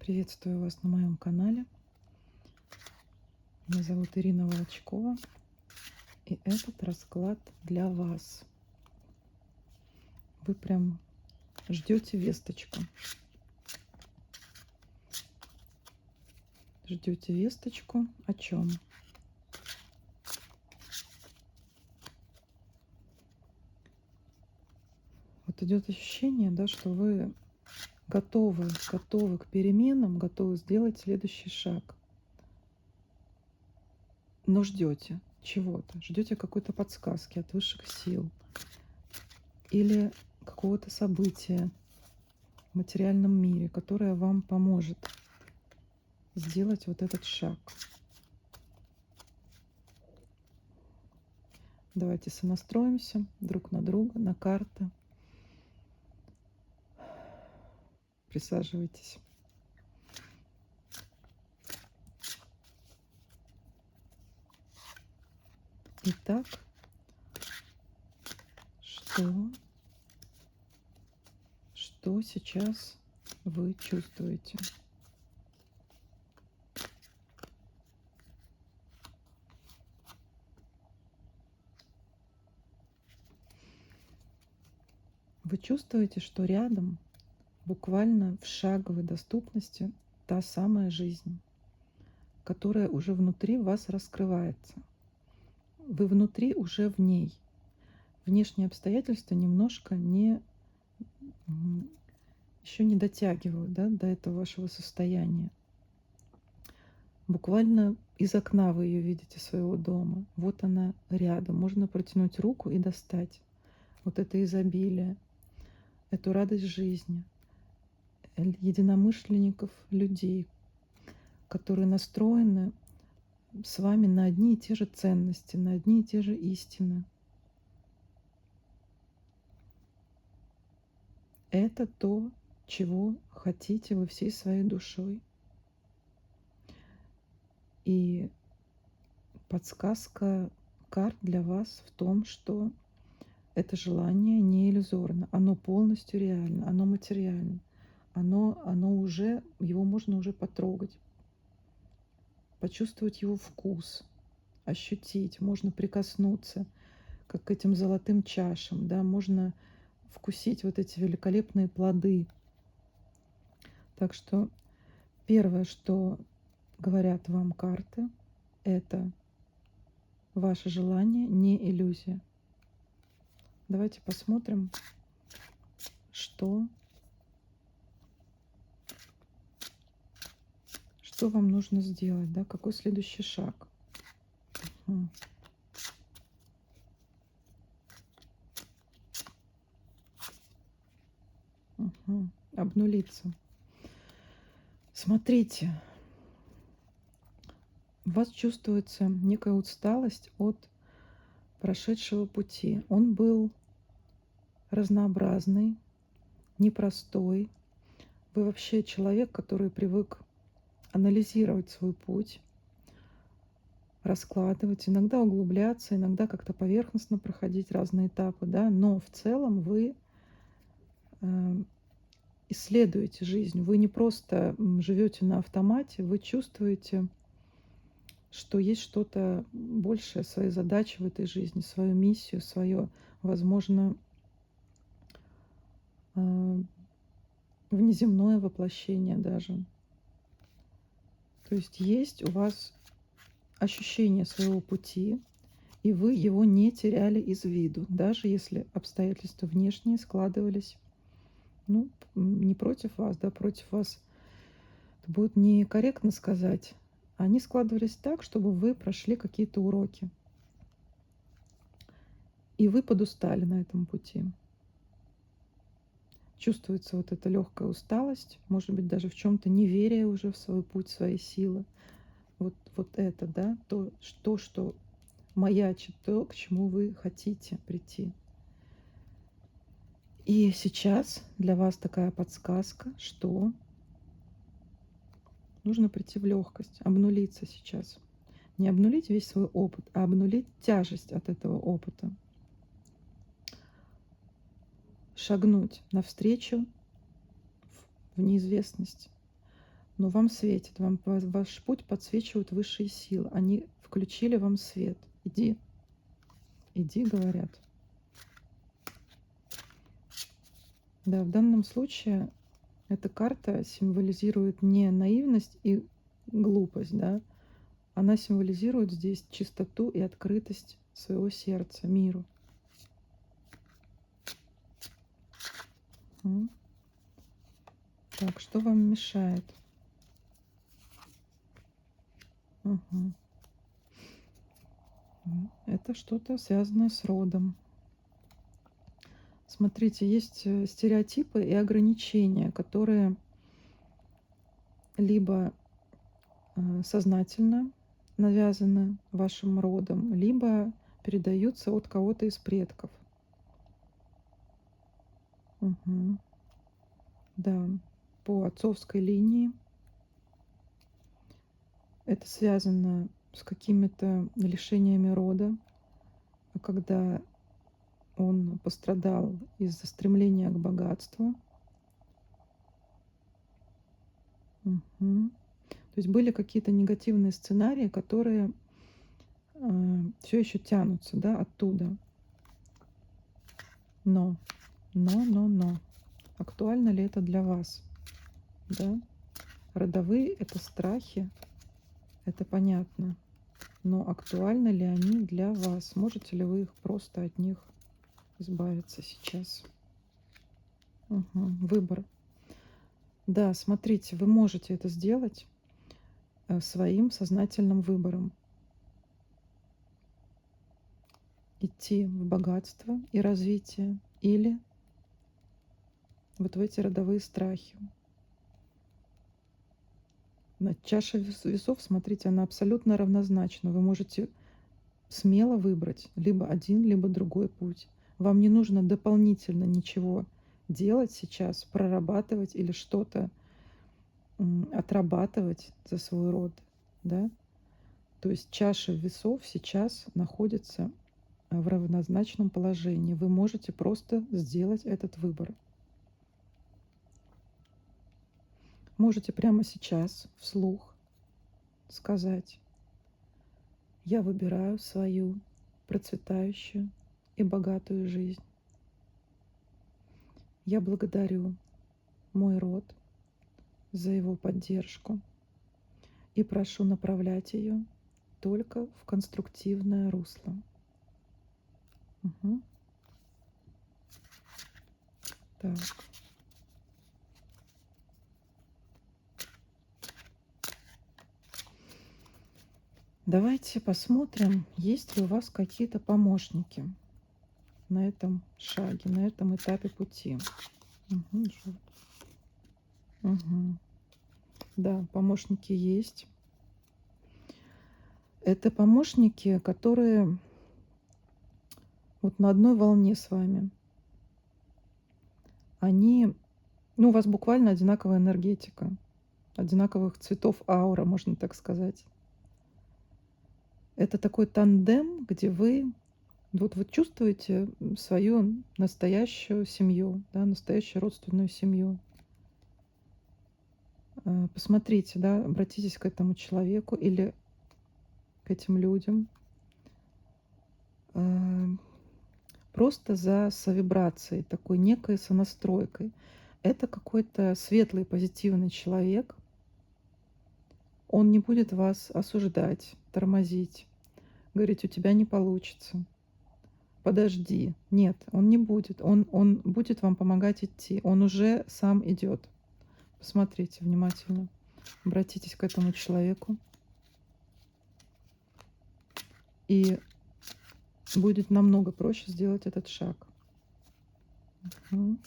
Приветствую вас на моем канале. Меня зовут Ирина Волочкова, и этот расклад для вас. Вы прям ждете весточку. Ждете весточку о чем? Вот идет ощущение, да, что вы готовы к переменам, готовы сделать следующий шаг. Но ждете чего-то, ждете какой-то подсказки от высших сил или какого-то события в материальном мире, которое вам поможет сделать вот этот шаг. Давайте сонастроимся друг на друга, на карты. Присаживайтесь. Итак, что сейчас вы чувствуете? Вы чувствуете, что рядом, буквально в шаговой доступности, та самая жизнь, которая уже внутри вас раскрывается. Вы внутри уже в ней. Внешние обстоятельства немножко еще не дотягивают, да, до этого вашего состояния. Буквально из окна вы ее видите, своего дома. Вот она рядом. Можно протянуть руку и достать. Вот это изобилие, эту радость жизни, единомышленников, людей, которые настроены с вами на одни и те же ценности, на одни и те же истины. Это то, чего хотите вы всей своей душой. И подсказка карт для вас в том, что это желание не иллюзорно, оно полностью реально, оно материально, оно уже, его можно уже потрогать, почувствовать его вкус, ощутить, можно прикоснуться, как к этим золотым чашам, да, можно вкусить вот эти великолепные плоды. Так что первое, что говорят вам карты, это ваше желание не иллюзия. Давайте посмотрим, что вам нужно сделать, да, какой следующий шаг. Обнулиться. Смотрите, у вас чувствуется некая усталость от прошедшего пути. Он был разнообразный, непростой. Вы вообще человек, который привык анализировать свой путь, раскладывать, иногда углубляться, иногда как-то поверхностно проходить разные этапы, да, но в целом вы исследуете жизнь, вы не просто живете на автомате, вы чувствуете, что есть что-то большее, свои задачи в этой жизни, свою миссию, свое, возможно, внеземное воплощение даже. То есть у вас ощущение своего пути, и вы его не теряли из виду, даже если обстоятельства внешние складывались, ну, не против вас, да, против вас. Это будет некорректно сказать. Они складывались так, чтобы вы прошли какие-то уроки. И вы подустали на этом пути. Чувствуется вот эта легкая усталость, может быть, даже в чем-то неверие уже в свой путь, в свои силы. Вот это, да, то, что маячит, то, к чему вы хотите прийти. И сейчас для вас такая подсказка, что нужно прийти в легкость, обнулиться сейчас. Не обнулить весь свой опыт, а обнулить тяжесть от этого опыта. Шагнуть навстречу в неизвестность, Но вам светит, ваш путь подсвечивают высшие силы. Они включили вам свет. Иди, иди, говорят. Да, в данном случае эта карта символизирует не наивность и глупость, да, она символизирует здесь чистоту и открытость своего сердца миру. М. Так, что вам мешает? Мгм. Это что-то связанное с родом. Смотрите, есть стереотипы и ограничения, которые либо сознательно навязаны вашим родом, либо передаются от кого-то из предков. Мгм. Да, по отцовской линии это связано с какими-то лишениями рода, когда он пострадал из-за стремления к богатству. Мгм. То есть были какие-то негативные сценарии, которые все еще тянутся, да, оттуда. Но, но. Актуально ли это для вас? Да? Родовые — это страхи, это понятно. Но актуальны ли они для вас? Можете ли вы их просто от них избавиться сейчас? Выбор. Да, смотрите, вы можете это сделать своим сознательным выбором. Идти в богатство и развитие или вот в эти родовые страхи. Чаша весов, смотрите, она абсолютно равнозначна. Вы можете смело выбрать либо один, либо другой путь. Вам не нужно дополнительно ничего делать сейчас, прорабатывать или что-то отрабатывать за свой род, да? То есть чаша весов сейчас находится в равнозначном положении. Вы можете просто сделать этот выбор. Можете прямо сейчас вслух сказать: я выбираю свою процветающую и богатую жизнь. Я благодарю мой род за его поддержку и прошу направлять ее только в конструктивное русло. Мгм. Так. Давайте посмотрим, есть ли у вас какие-то помощники на этом шаге, на этом этапе пути. Мгм. Мгм. Да, помощники есть. Это помощники, которые вот на одной волне с вами. Они, ну, у вас буквально одинаковая энергетика, одинаковых цветов аура, можно так сказать. Это такой тандем, где вы чувствуете свою настоящую семью, да, настоящую родственную семью. Посмотрите, да, обратитесь к этому человеку или к этим людям. А, Просто за совибрацией, такой некой сонастройкой. Это какой-то светлый, позитивный человек. Он не будет вас осуждать, тормозить, говорить: у тебя не получится, подожди. Нет, он не будет. Он будет вам помогать идти. Он уже сам идет. Посмотрите внимательно. Обратитесь к этому человеку. И будет намного проще сделать этот шаг. Мгм.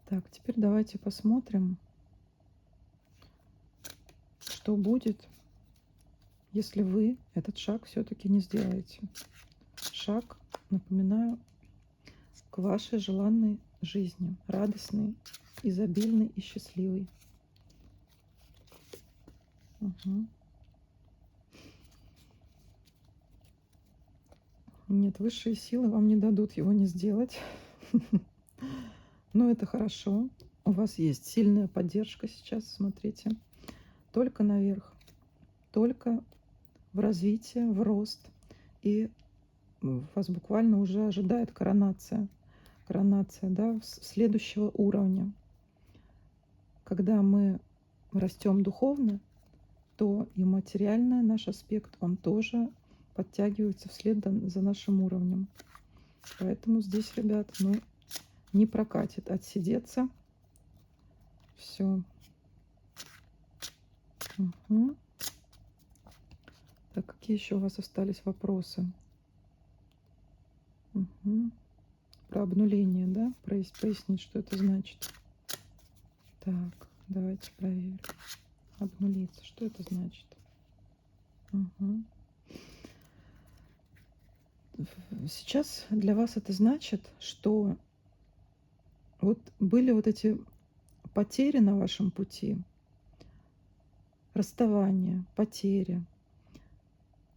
Так, теперь давайте посмотрим, что будет, если вы этот шаг все-таки не сделаете. Шаг, напоминаю, к вашей желанной жизни, радостной, изобильной и счастливой. Мгм. Нет, высшие силы вам не дадут его не сделать. Но это хорошо. У вас есть сильная поддержка сейчас, смотрите. Только наверх, только в развитие, в рост. И вас буквально уже ожидает коронация. Коронация, да, следующего уровня. Когда мы растем духовно, то и материальный наш аспект, он тоже подтягивается вслед за нашим уровнем. Поэтому здесь, ребят, ну, не прокатит отсидеться. Все. Угу. Так, какие еще у вас остались вопросы? Угу. Про обнуление, да? Пояснить, что это значит. Так, давайте проверим. Обнулиться, что это значит? Угу. Сейчас для вас это значит, что вот были вот эти потери на вашем пути, расставания, потери,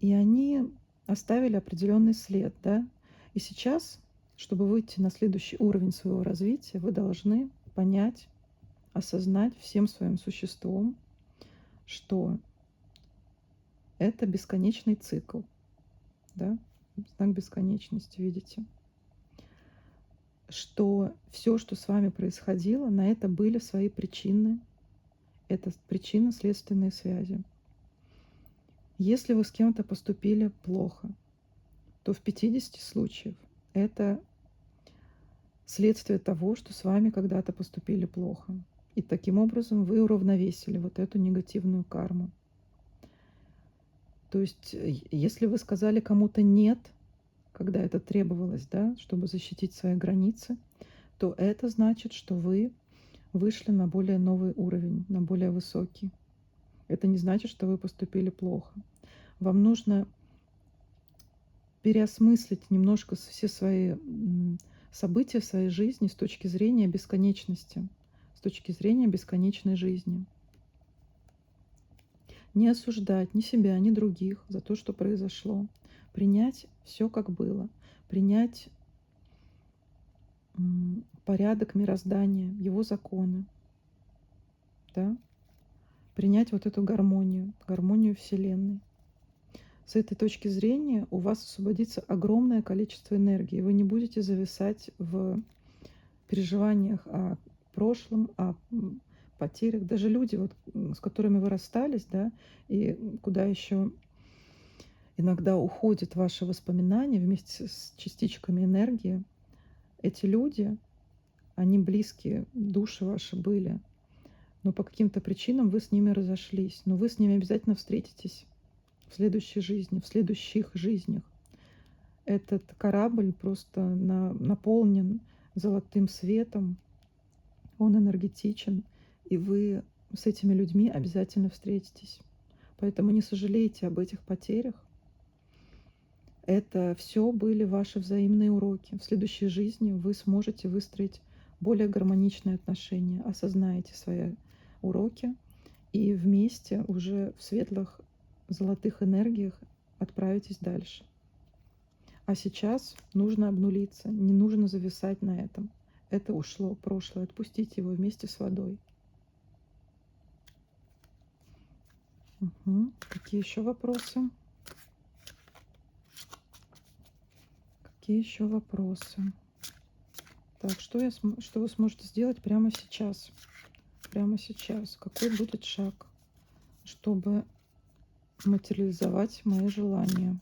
и они оставили определенный след, да? И сейчас, чтобы выйти на следующий уровень своего развития, вы должны понять, осознать всем своим существом, что это бесконечный цикл, да? Знак бесконечности, видите? Что все, что с вами происходило, на это были свои причины. Это причинно-следственные связи. Если вы с кем-то поступили плохо, то в 50 случаев это следствие того, что с вами когда-то поступили плохо. И таким образом вы уравновесили вот эту негативную карму. То есть, если вы сказали кому-то «нет», когда это требовалось, да, чтобы защитить свои границы, то это значит, что вы вышли на более новый уровень, на более высокий. Это не значит, что вы поступили плохо. Вам нужно переосмыслить немножко все свои события в своей жизни с точки зрения бесконечности, с точки зрения бесконечной жизни. Не осуждать ни себя, ни других за то, что произошло. Принять все, как было. Принять порядок мироздания, его законы. Да? Принять вот эту гармонию, гармонию Вселенной. С этой точки зрения у вас освободится огромное количество энергии. Вы не будете зависать в переживаниях о прошлом, о потерях. Даже люди, вот, с которыми вы расстались, да, и куда еще иногда уходят ваши воспоминания вместе с частичками энергии, эти люди, они близкие, души ваши были, но по каким-то причинам вы с ними разошлись. Но вы с ними обязательно встретитесь в следующей жизни, в следующих жизнях. Этот корабль просто наполнен золотым светом, он энергетичен, и вы с этими людьми обязательно встретитесь. Поэтому не сожалейте об этих потерях. Это все были ваши взаимные уроки. В следующей жизни вы сможете выстроить более гармоничные отношения, осознаете свои уроки и вместе уже в светлых золотых энергиях отправитесь дальше. А сейчас нужно обнулиться, не нужно зависать на этом. Это ушло, прошлое, отпустите его вместе с водой. Угу. Какие еще вопросы? Какие еще вопросы? Так, что вы сможете сделать прямо сейчас? Прямо сейчас. Какой будет шаг, чтобы материализовать мои желания?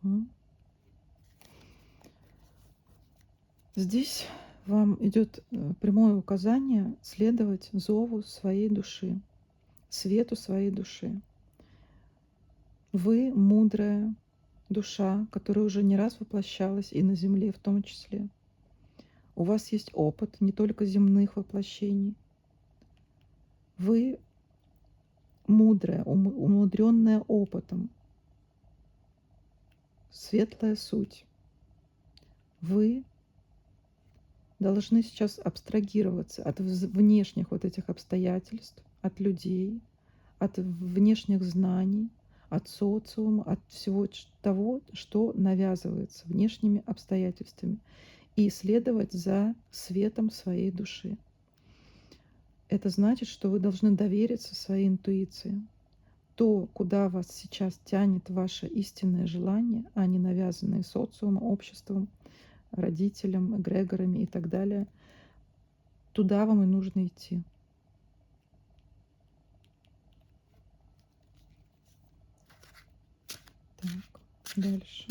Угу. Здесь вам идет прямое указание следовать зову своей души, свету своей души. Вы мудрая душа, которая уже не раз воплощалась и на Земле в том числе. У вас есть опыт не только земных воплощений. Вы мудрая, умудренная опытом, светлая суть. Вы должны сейчас абстрагироваться от внешних вот этих обстоятельств, от людей, от внешних знаний, от социума, от всего того, что навязывается внешними обстоятельствами, и следовать за светом своей души. Это значит, что вы должны довериться своей интуиции. То, куда вас сейчас тянет ваше истинное желание, а не навязанные социумом, обществом, родителям, эгрегорами и так далее, туда вам и нужно идти. Так, дальше.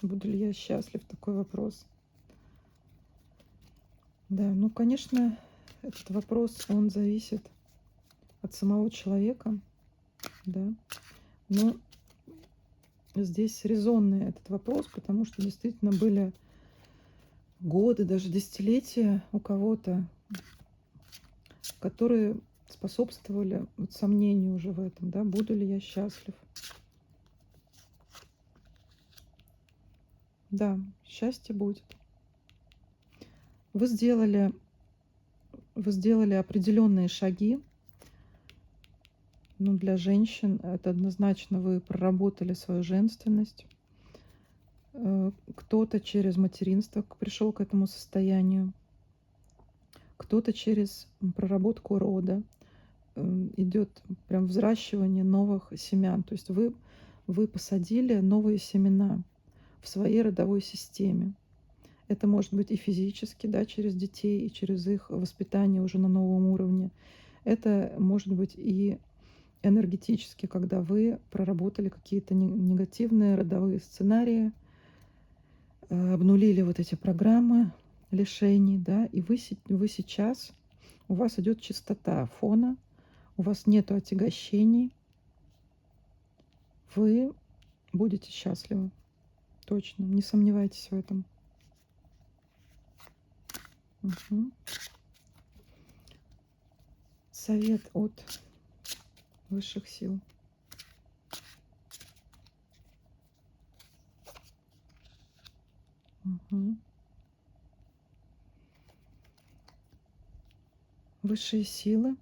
Буду ли я счастлив? Такой вопрос. Да, ну, конечно, этот вопрос, он зависит от самого человека, да. Но здесь резонный этот вопрос, потому что действительно были годы, даже десятилетия у кого-то, которые способствовали вот сомнению уже в этом, да, буду ли я счастлив. Да, счастье будет. Вы сделали, вы сделали определенные шаги. Ну, для женщин это однозначно вы проработали свою женственность. Кто-то через материнство пришел к этому состоянию, кто-то через проработку рода. Идет прям взращивание новых семян. То есть вы посадили новые семена в своей родовой системе. Это может быть и физически, да, через детей, и через их воспитание уже на новом уровне. Это может быть и энергетически, когда вы проработали какие-то негативные родовые сценарии, обнулили вот эти программы лишений, да, и вы сейчас, у вас идет чистота фона, у вас нету отягощений, вы будете счастливы. Точно, не сомневайтесь в этом. Мгм. Совет от высших сил. Мгм. Высшие силы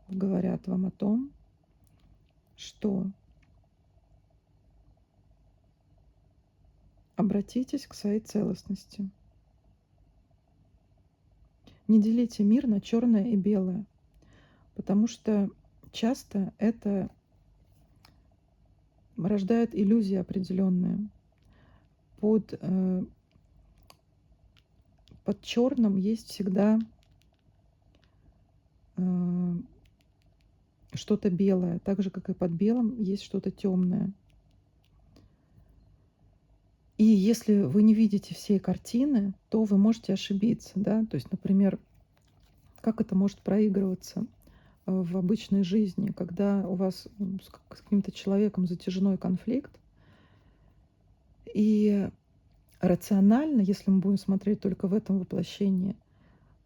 говорят вам о том, что обратитесь к своей целостности. Не делите мир на черное и белое, потому что часто это рождает иллюзии определенные. Под, под черным есть всегда э, что-то белое, так же, как и под белым есть что-то темное. И если вы не видите всей картины, то вы можете ошибиться, да. То есть, например, как это может проигрываться в обычной жизни, когда у вас с каким-то человеком затяжной конфликт, и рационально, если мы будем смотреть только в этом воплощении,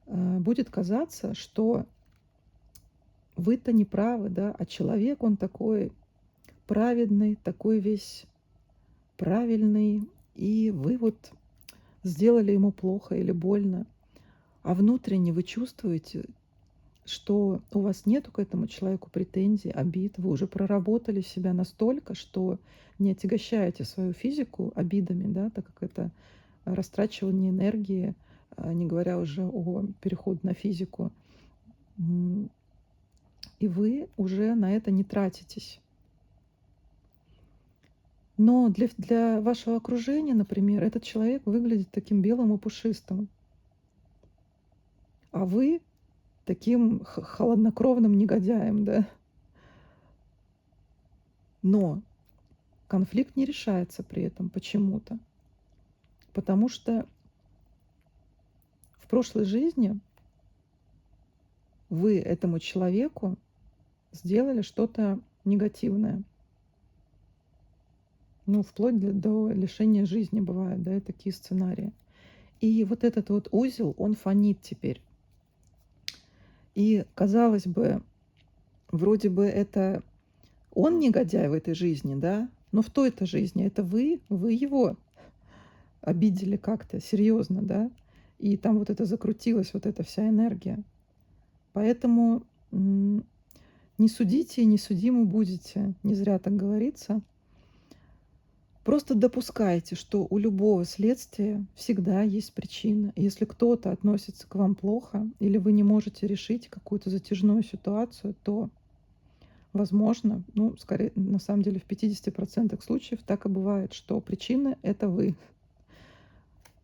будет казаться, что вы-то не правы, да, а человек, он такой праведный, такой весь правильный, и вы вот сделали ему плохо или больно, а внутренне вы чувствуете, что у вас нету к этому человеку претензий, обид, вы уже проработали себя настолько, что не отягощаете свою физику обидами, да, так как это растрачивание энергии, не говоря уже о переходе на физику. И вы уже на это не тратитесь. Но для вашего окружения, например, этот человек выглядит таким белым и пушистым, а вы таким холоднокровным негодяем, да. Но конфликт не решается при этом почему-то, потому что в прошлой жизни вы этому человеку сделали что-то негативное. Ну, вплоть до лишения жизни бывают, да, и такие сценарии. И вот этот вот узел, он фонит теперь. И, казалось бы, вроде бы это он негодяй в этой жизни, да, но в той-то жизни это вы его обидели как-то серьезно, да, и там вот это закрутилась, вот эта вся энергия. Поэтому не судите и не судимы будете. Не зря так говорится. Просто допускайте, что у любого следствия всегда есть причина. Если кто-то относится к вам плохо или вы не можете решить какую-то затяжную ситуацию, то, возможно, ну, скорее, на самом деле в 50% случаев так и бывает, что причина — это вы.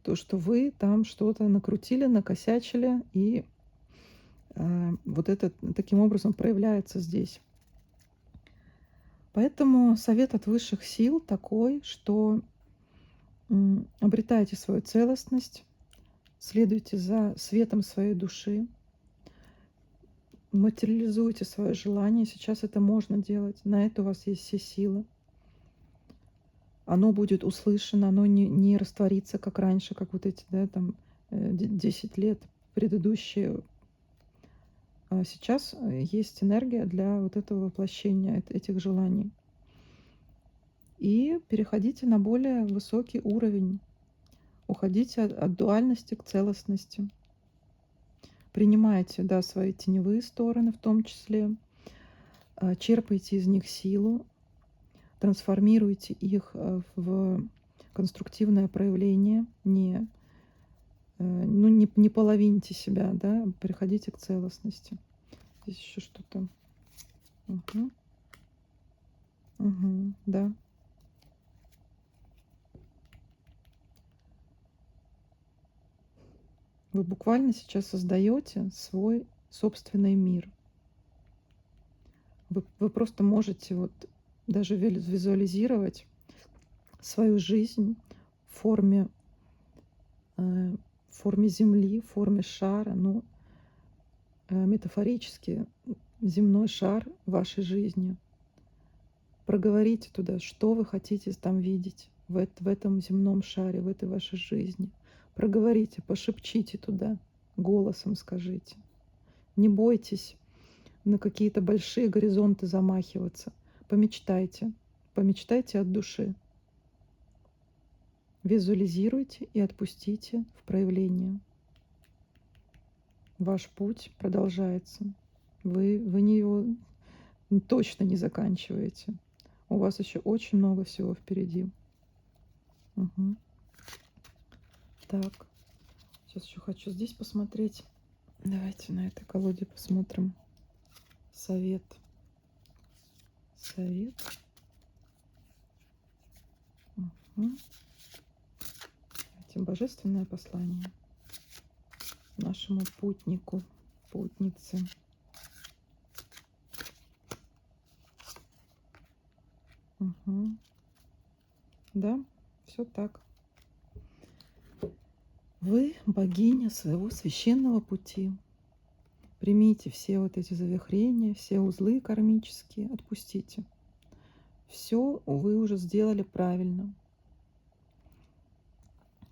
То, что вы там что-то накрутили, накосячили, и вот это таким образом проявляется здесь. Поэтому совет от высших сил такой, что обретайте свою целостность, следуйте за светом своей души, материализуйте свое желание. Сейчас это можно делать, на это у вас есть все силы. Оно будет услышано, оно не растворится, как раньше, как вот эти, да, там, 10 лет предыдущие. А сейчас есть энергия для вот этого воплощения этих желаний. И переходите на более высокий уровень. Уходите от дуальности к целостности. Принимайте, да, свои теневые стороны в том числе. Черпайте из них силу. Трансформируйте их в конструктивное проявление. Не половиньте себя, да, переходите к целостности. Здесь еще что-то. Угу. Угу, да. Вы буквально сейчас создаете свой собственный мир. Вы просто можете вот даже визуализировать свою жизнь в форме Земли, в форме шара, ну, метафорически земной шар вашей жизни. Проговорите туда, что вы хотите там видеть в этом земном шаре, в этой вашей жизни. Проговорите, пошепчите туда, голосом скажите. Не бойтесь на какие-то большие горизонты замахиваться. Помечтайте, помечтайте от души. Визуализируйте и отпустите в проявление. Ваш путь продолжается. Вы его точно не заканчиваете. У вас еще очень много всего впереди. Угу. Так, сейчас еще хочу здесь посмотреть. Давайте на этой колоде посмотрим. Совет. Угу. Божественное послание нашему путнику, путнице. Угу. Да, все так. Вы богиня своего священного пути. Примите все вот эти завихрения, все узлы кармические, отпустите. Все вы уже сделали правильно.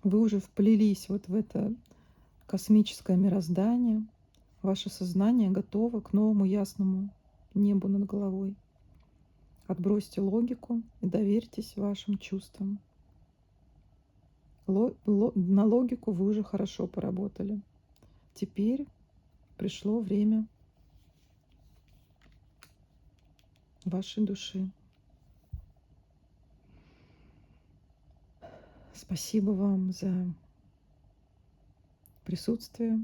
Вы уже вплелись вот в это космическое мироздание. Ваше сознание готово к новому ясному небу над головой. Отбросьте логику и доверьтесь вашим чувствам. На логику вы уже хорошо поработали. Теперь пришло время вашей души. Спасибо вам за присутствие.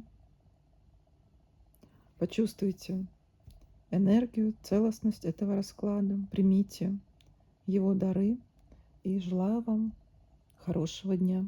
Почувствуйте энергию, целостность этого расклада. Примите его дары и желаю вам хорошего дня.